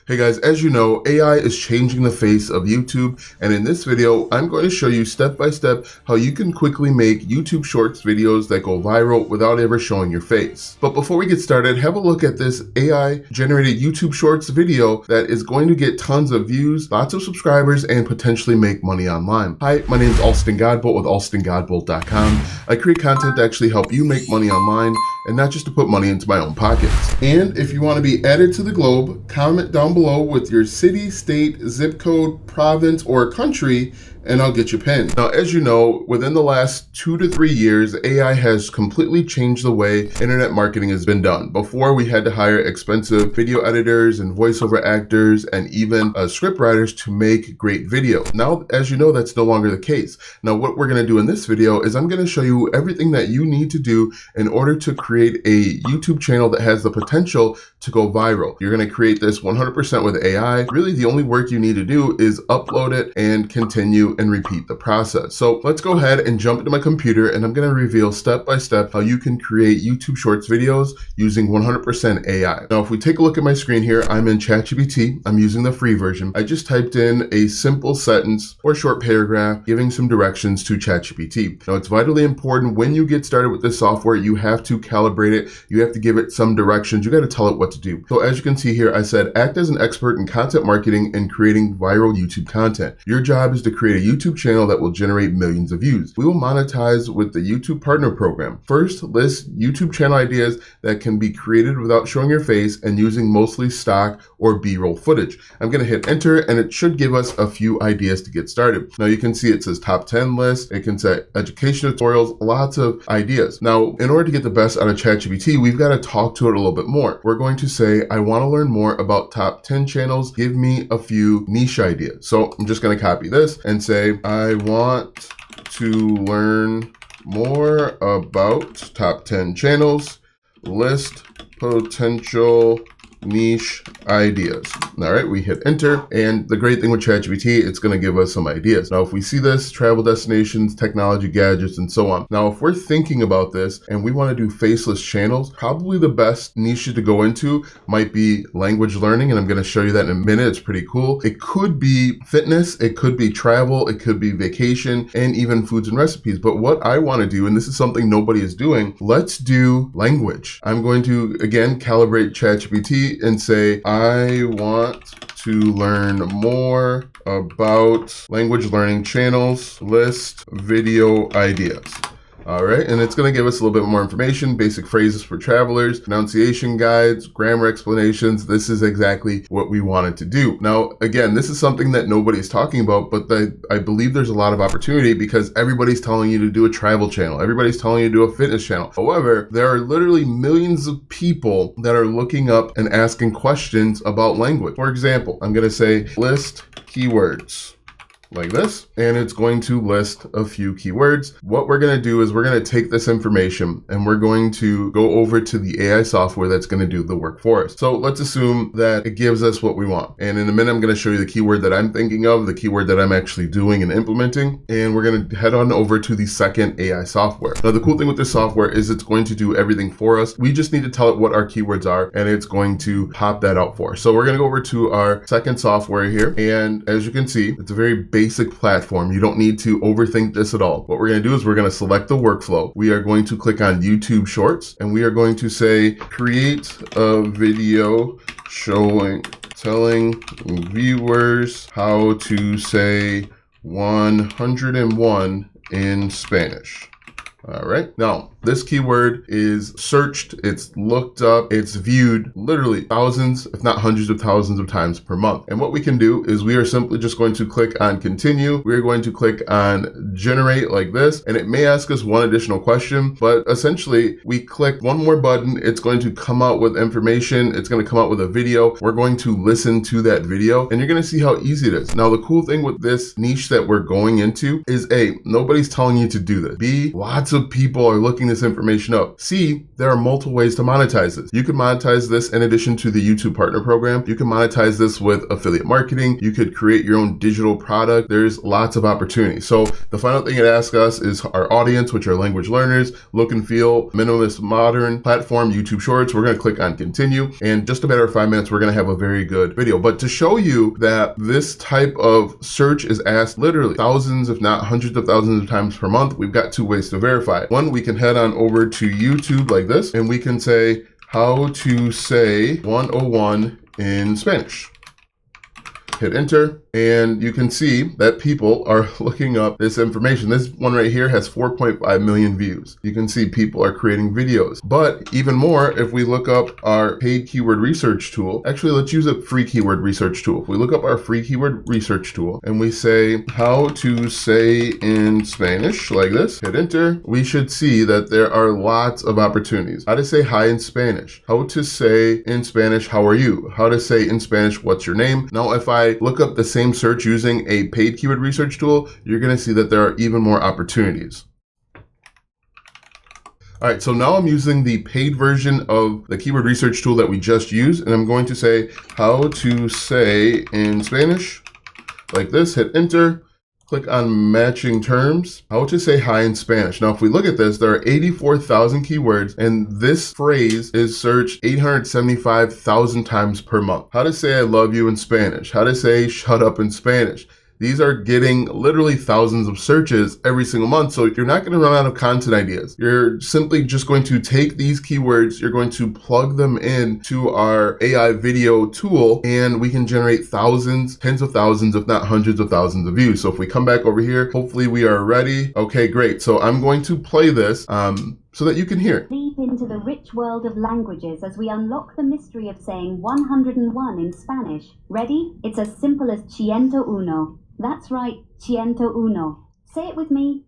Hey guys, as you know, AI is changing the face of YouTube, and in this video, I'm going to show you step by step how you can quickly make YouTube Shorts videos that go viral without ever showing your face. But before we get started, have a look at this AI generated YouTube Shorts video that is going to get tons of views, lots of subscribers, and potentially make money online. Hi, my name is Alston Godbolt with alstongodbolt.com. I create content to actually help you make money online and not just to put money into my own pockets. And if you want to be added to the globe, comment down below with your city, state, zip code, province, or country, and I'll get you pinned. Now, as you know, within the last 2 to 3 years, AI has completely changed the way internet marketing has been done. Before, we had to hire expensive video editors and voiceover actors and even script writers to make great videos. Now, as you know, that's no longer the case. Now, what we're going to do in this video is I'm going to show you everything that you need to do in order to create a YouTube channel that has the potential to go viral. You're going to create this 100% with AI. Really, the only work you need to do is upload it and continue and repeat the process. So let's go ahead and jump into my computer, and I'm going to reveal step by step how you can create YouTube Shorts videos using 100% AI. Now, if we take a look at my screen here, I'm in ChatGPT. I'm using the free version. I just typed in a simple sentence or short paragraph giving some directions to ChatGPT. Now, it's vitally important when you get started with this software, you have to calibrate it. You have to give it some directions. You got to tell it what to do. So as you can see here, I said, act as an expert in content marketing and creating viral YouTube content. Your job is to create a YouTube channel that will generate millions of views. We will monetize with the YouTube Partner Program. First, list YouTube channel ideas that can be created without showing your face and using mostly stock or B-roll footage. I'm going to hit enter, and it should give us a few ideas to get started. Now you can see it says top 10 list. It can say education tutorials, lots of ideas. Now, in order to get the best out of ChatGPT, we've got to talk to it a little bit more. We're going to say, I want to learn more about top 10 channels. Give me a few niche ideas. So I'm just going to copy this and say, I want to learn more about top 10 channels. List potential niche ideas. All right, we hit enter, and the great thing with ChatGPT, it's going to give us some ideas. Now, if we see this, travel destinations, technology, gadgets, and so on. Now, if we're thinking about this and we want to do faceless channels, probably the best niche to go into might be language learning, and I'm going to show you that in a minute. It's pretty cool. It could be fitness, it could be travel, it could be vacation, and even foods and recipes. But what I want to do, and this is something nobody is doing, let's do language. I'm going to, again, calibrate ChatGPT and say, I want to learn more about language learning channels, list video ideas. All right, and it's going to give us a little bit more information, basic phrases for travelers, pronunciation guides, grammar explanations. This is exactly what we wanted to do. Now, again, this is something that nobody's talking about, but I believe there's a lot of opportunity because everybody's telling you to do a travel channel. Everybody's telling you to do a fitness channel. However, there are literally millions of people that are looking up and asking questions about language. For example, I'm going to say list keywords. Like this, and it's going to list a few keywords. What we're going to do is we're going to take this information and we're going to go over to the AI software that's going to do the work for us. So let's assume that it gives us what we want. And in a minute, I'm going to show you the keyword that I'm thinking of, the keyword that I'm actually doing and implementing. And we're going to head on over to the second AI software. Now, the cool thing with this software is it's going to do everything for us. We just need to tell it what our keywords are, and it's going to pop that out for us. So we're going to go over to our second software here. And as you can see, it's a very basic platform. You don't need to overthink this at all. What we're going to do is we're going to select the workflow. We are going to click on YouTube Shorts, and we are going to say, create a video telling viewers how to say 101 in Spanish. All right. Now, this keyword is searched, it's looked up, it's viewed literally thousands, if not hundreds of thousands of times per month. And what we can do is we are simply just going to click on continue. We're going to click on generate like this, and it may ask us one additional question, but essentially we click one more button. It's going to come out with information. It's going to come out with a video. We're going to listen to that video, and you're going to see how easy it is. Now, the cool thing with this niche that we're going into is A, nobody's telling you to do this. B, lots of people are looking to this information up. C, there are multiple ways to monetize this. You can monetize this in addition to the YouTube partner program. You can monetize this with affiliate marketing. You could create your own digital product. There's lots of opportunities. So the final thing it asks us is our audience, which are language learners, look and feel, minimalist modern platform, YouTube Shorts. We're going to click on continue. And just a matter of 5 minutes, we're going to have a very good video. But to show you that this type of search is asked literally thousands, if not hundreds of thousands of times per month, we've got two ways to verify it. One, we can head on over to YouTube like this, and we can say how to say 101 in Spanish. Hit enter, and you can see that people are looking up this information. This one right here has 4.5 million views. You can see people are creating videos. But even more, if we look up our paid keyword research tool, actually let's use a free keyword research tool. If we look up our free keyword research tool and we say how to say in Spanish like this, hit enter, we should see that there are lots of opportunities. How to say hi in Spanish, how to say in Spanish, how are you? How to say in Spanish, what's your name? Now, if I look up the same search using a paid keyword research tool, you're going to see that there are even more opportunities. All right, so now I'm using the paid version of the keyword research tool that we just used, and I'm going to say how to say in Spanish like this, hit enter. Click on matching terms, how to say hi in Spanish. Now, if we look at this, there are 84,000 keywords, and this phrase is searched 875,000 times per month. How to say I love you in Spanish, how to say shut up in Spanish. These are getting literally thousands of searches every single month. So you're not going to run out of content ideas. You're simply just going to take these keywords, you're going to plug them in to our AI video tool, and we can generate thousands, tens of thousands, if not hundreds of thousands of views. So if we come back over here, hopefully we are ready. Okay, great. So I'm going to play this so that you can hear. Leap into the rich world of languages as we unlock the mystery of saying 101 in Spanish. Ready? It's as simple as ciento uno. That's right, ciento uno. Say it with me.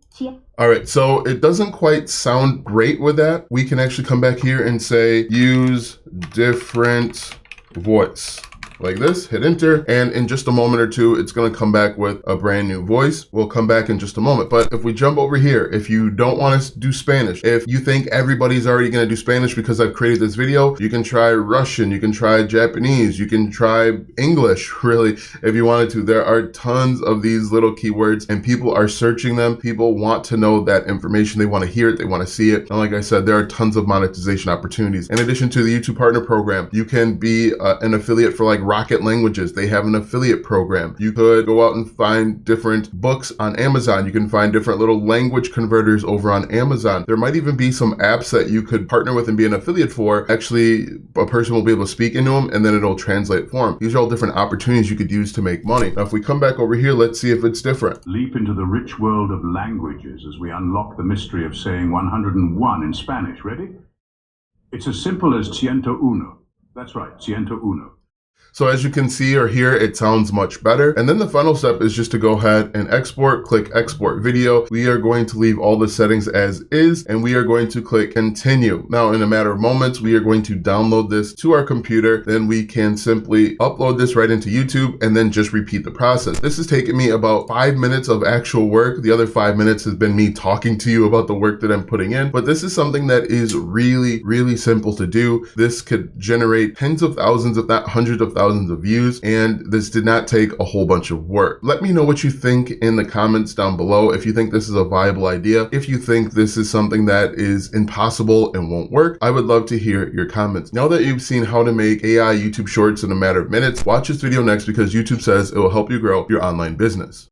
All right, so it doesn't quite sound great with that. We can actually come back here and say use different voice. Like this, hit enter, and in just a moment or two, it's gonna come back with a brand new voice. We'll come back in just a moment. But if we jump over here, if you don't want to do Spanish, if you think everybody's already gonna do Spanish because I've created this video, you can try Russian, you can try Japanese, you can try English, really, if you wanted to. There are tons of these little keywords, and people are searching them. People want to know that information. They want to hear it, they want to see it. And like I said, there are tons of monetization opportunities. In addition to the YouTube partner program, you can be an affiliate for like Rocket Languages. They have an affiliate program. You could go out and find different books on Amazon. You can find different little language converters over on Amazon. There might even be some apps that you could partner with and be an affiliate for. Actually, a person will be able to speak into them, and then it'll translate for them. These are all different opportunities you could use to make money. Now, if we come back over here, let's see if it's different. Leap into the rich world of languages as we unlock the mystery of saying 101 in Spanish. Ready? It's as simple as ciento uno. That's right, ciento uno. So as you can see or hear, it sounds much better. And then the final step is just to go ahead and export, click export video. We are going to leave all the settings as is, and we are going to click continue. Now, in a matter of moments, we are going to download this to our computer. Then we can simply upload this right into YouTube and then just repeat the process. This has taken me about 5 minutes of actual work. The other 5 minutes has been me talking to you about the work that I'm putting in. But this is something that is really, really simple to do. This could generate tens of thousands, if not hundreds of thousands of views, and this did not take a whole bunch of work. Let me know what you think in the comments down below. If you think this is a viable idea, if you think this is something that is impossible and won't work, I would love to hear your comments. Now that you've seen how to make AI YouTube Shorts in a matter of minutes, watch this video next because YouTube says it will help you grow your online business.